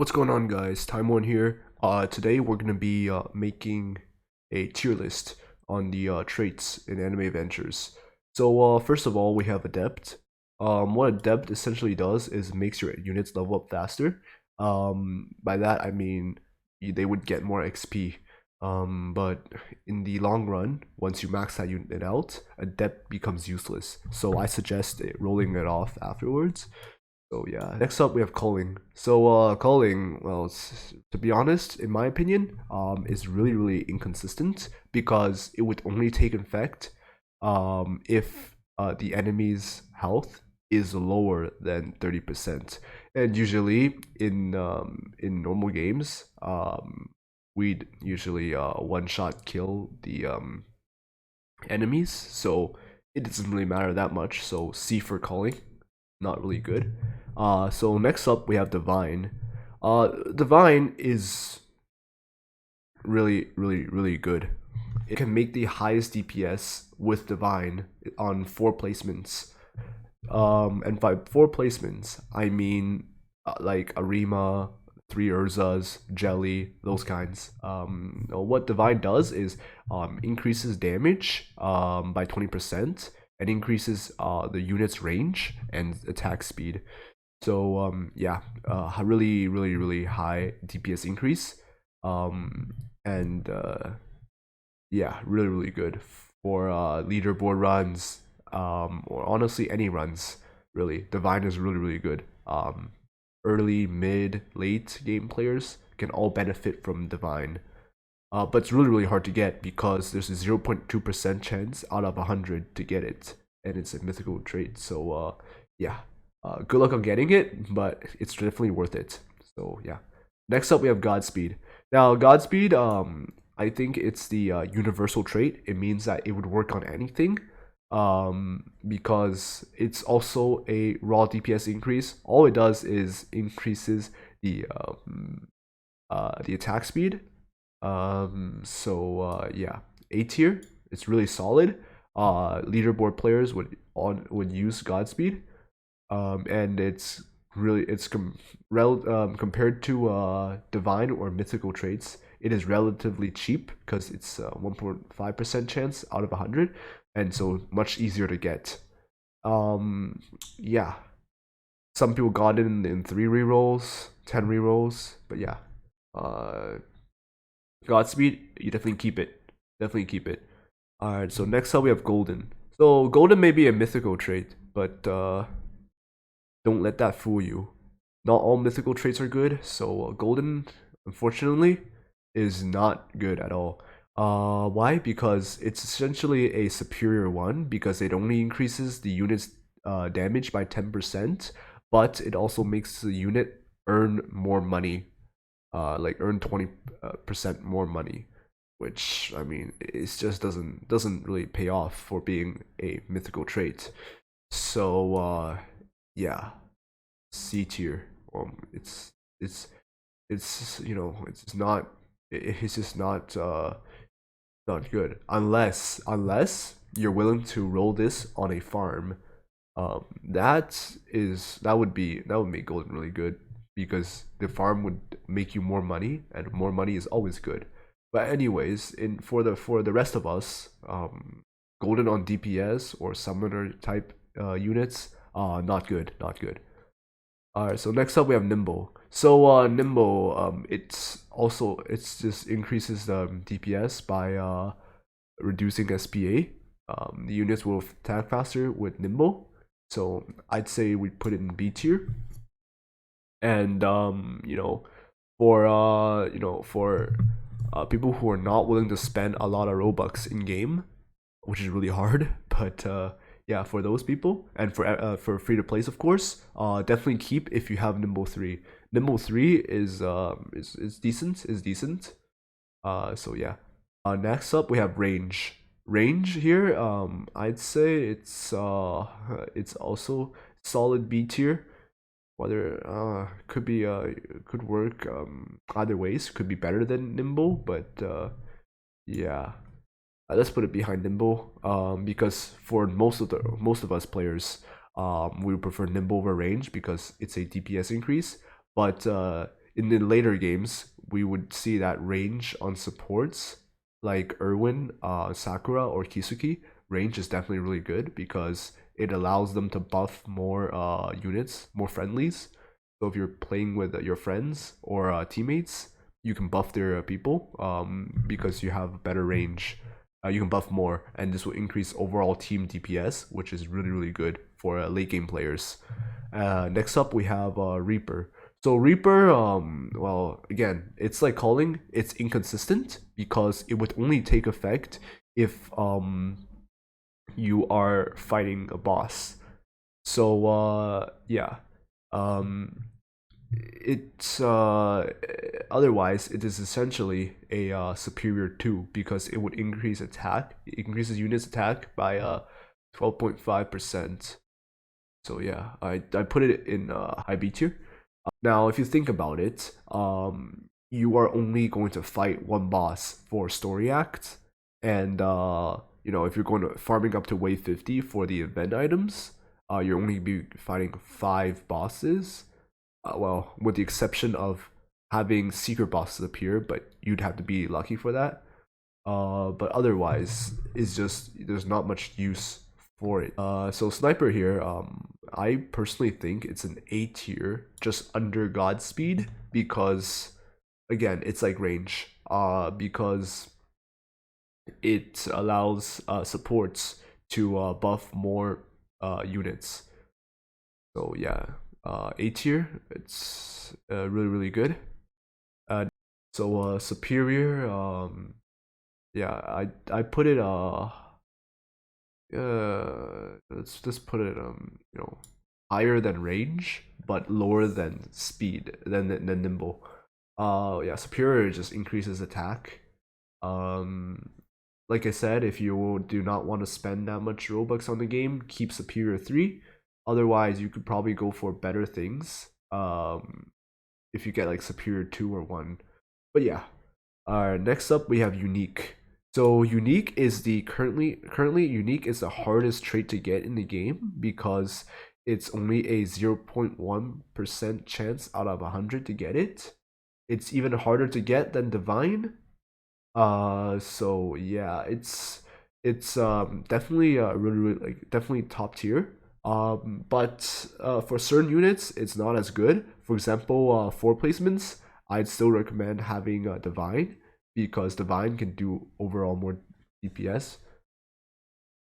What's going on, guys? Time1 here. Today we're gonna be making a tier list on the traits in anime adventures. So first of all, we have Adept. What Adept essentially does is makes your units level up faster. By that I mean they would get more XP. But in the long run, once you max that unit out, Adept becomes useless. So I suggest rolling it off afterwards. So yeah, next up we have calling. So calling, well, to be honest, in my opinion, is really inconsistent because it would only take effect if the enemy's health is lower than 30%. And usually in normal games, we'd usually one shot kill the enemies, so it doesn't really matter that much. So C for calling, not really good. So next up we have Divine. Divine is really good. It can make the highest DPS with Divine on 4 placements. And by 4 placements, I mean like Arima, 3 Urzas, Jelly, those kinds. What Divine does is increases damage by 20% and increases the unit's range and attack speed. So yeah, really high DPS increase. And yeah, really good for leaderboard runs, or honestly any runs. Really, Divine is really good. Early, mid, late game players can all benefit from Divine. But it's really hard to get because there's a 0.2% chance out of 100 to get it, and it's a mythical trait. So yeah, good luck on getting it, but it's definitely worth it. So yeah. Next up, we have Godspeed. Now, Godspeed, I think it's the universal trait. It means that it would work on anything, because it's also a raw DPS increase. All it does is increases the attack speed. Yeah, A tier. It's really solid. Leaderboard players would use Godspeed, and compared to divine or mythical traits, it is relatively cheap because it's 1.5% chance out of 100, and so much easier to get. Yeah, some people got it in 3 rerolls, 10 rerolls, but yeah, uh, Godspeed, you definitely keep it. Definitely keep it. Alright, so next up we have Golden. So Golden may be a mythical trait, but don't let that fool you. Not all mythical traits are good, so Golden, unfortunately, is not good at all. Why? Because it's essentially a superior one because it only increases the unit's damage by 10%, but it also makes the unit earn more money, like earn 20% more money, which I mean it just doesn't really pay off for being a mythical trait. So yeah, C tier. It's it's not it's just not good unless you're willing to roll this on a farm. That would make Golden really good because the farm would make you more money, and more money is always good. But anyways, in for the rest of us, Golden on DPS or summoner type units, not good, not good. Alright, so next up we have Nimble. So Nimble, it's just increases the DPS by reducing SPA. The units will attack faster with Nimble, so I'd say we put it in B tier. And for people who are not willing to spend a lot of Robux in game, which is really hard, but yeah, for those people and for free to plays, of course, definitely keep if you have Nimble 3. Nimble 3 is decent, so yeah. Next up we have range. Range here, I'd say it's also solid B tier. Whether could work either ways, could be better than Nimble, but yeah, let's put it behind Nimble, because for most of us players, we would prefer Nimble over range because it's a DPS increase. But in the later games, we would see that range on supports like Irwin, Sakura, or Kisuki. Range is definitely really good because it allows them to buff more units, more friendlies. So if you're playing with your friends or teammates, you can buff their people because you have better range. You can buff more, and this will increase overall team DPS, which is really, really good for late game players. Next up, we have Reaper. So Reaper, well, again, it's like calling. It's inconsistent because it would only take effect if you are fighting a boss. So yeah, um, it's otherwise it is essentially a superior 2 because it would increase attack. It increases units attack by 12.5%. So yeah, I put it in high B tier. Now, if you think about it, you are only going to fight one boss for story act, and if you're going to farming up to wave 50 for the event items, you're only be fighting 5 bosses. Well, with the exception of having secret bosses appear, but you'd have to be lucky for that. But otherwise, it's just there's not much use for it. So sniper here, I personally think it's an A tier, just under Godspeed, because again, it's like range. Because it allows supports to buff more units. So yeah, A tier, it's really, really good. So superior, yeah, I put it let's just put it higher than range but lower than speed than Nimble. Yeah, superior just increases attack. Like I said, if you do not want to spend that much Robux on the game, keep superior 3. Otherwise, you could probably go for better things if you get like superior 2 or 1. But yeah, next up we have unique. So unique is the currently unique is the hardest trait to get in the game because it's only a 0.1% chance out of 100 to get it. It's even harder to get than divine. So yeah, it's definitely really, really like definitely top tier. But for certain units, it's not as good. For example, 4 placements, I'd still recommend having divine because divine can do overall more DPS.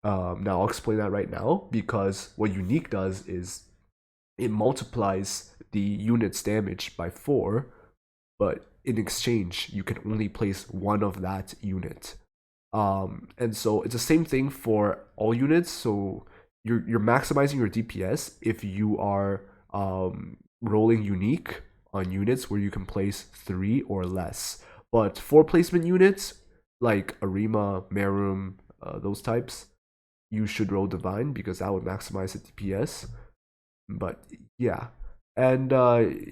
Now I'll explain that right now because what unique does is it multiplies the unit's damage by 4, but in exchange you can only place one of that unit. And so it's the same thing for all units. So you're maximizing your DPS if you are rolling unique on units where you can place 3 or less. But 4 placement units like Arima, Merum, those types, you should roll divine because that would maximize the DPS. But yeah, and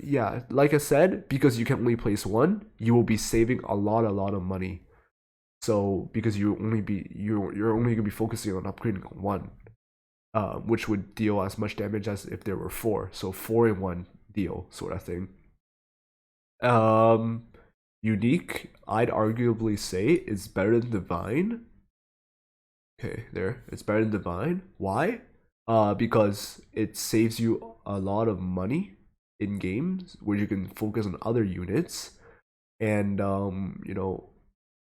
yeah, like I said, because you can only place 1, you will be saving a lot of money. So because you're only gonna be focusing on upgrading 1, which would deal as much damage as if there were 4. So 4 in 1 deal sort of thing. Unique, I'd arguably say is better than divine. Okay, there, it's better than divine. Why? Because it saves you a lot of money in games where you can focus on other units, and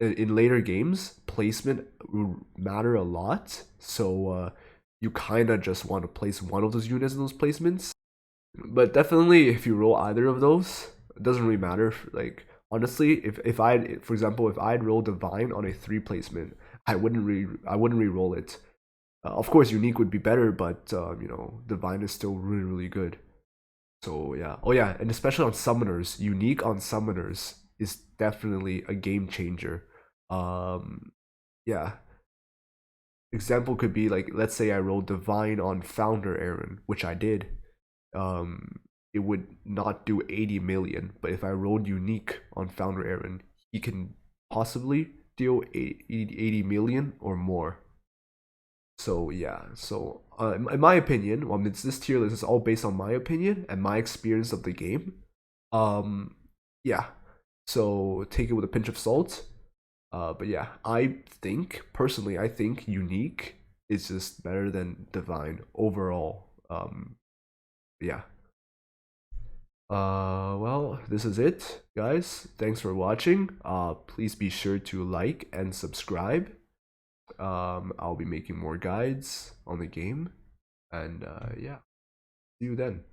in later games, placement will matter a lot. So you kind of just want to place one of those units in those placements. But definitely, if you roll either of those, it doesn't really matter. Like honestly, if I, for example, if I'd roll divine on a 3 placement, I wouldn't re-roll it. Of course, unique would be better, but divine is still really, really good. So yeah. Oh yeah, and especially on summoners, unique on summoners is definitely a game changer. Yeah. Example could be like, let's say I rolled divine on founder Aaron, which I did. It would not do 80 million, but if I rolled unique on founder Aaron, he can possibly deal 80 million or more. So yeah, so in my opinion, well, this tier list is all based on my opinion and my experience of the game. yeah, so take it with a pinch of salt. But yeah, I think personally, I think unique is just better than divine overall. Yeah. Well, this is it, guys. Thanks for watching. Please be sure to like and subscribe. I'll be making more guides on the game, and yeah, see you then.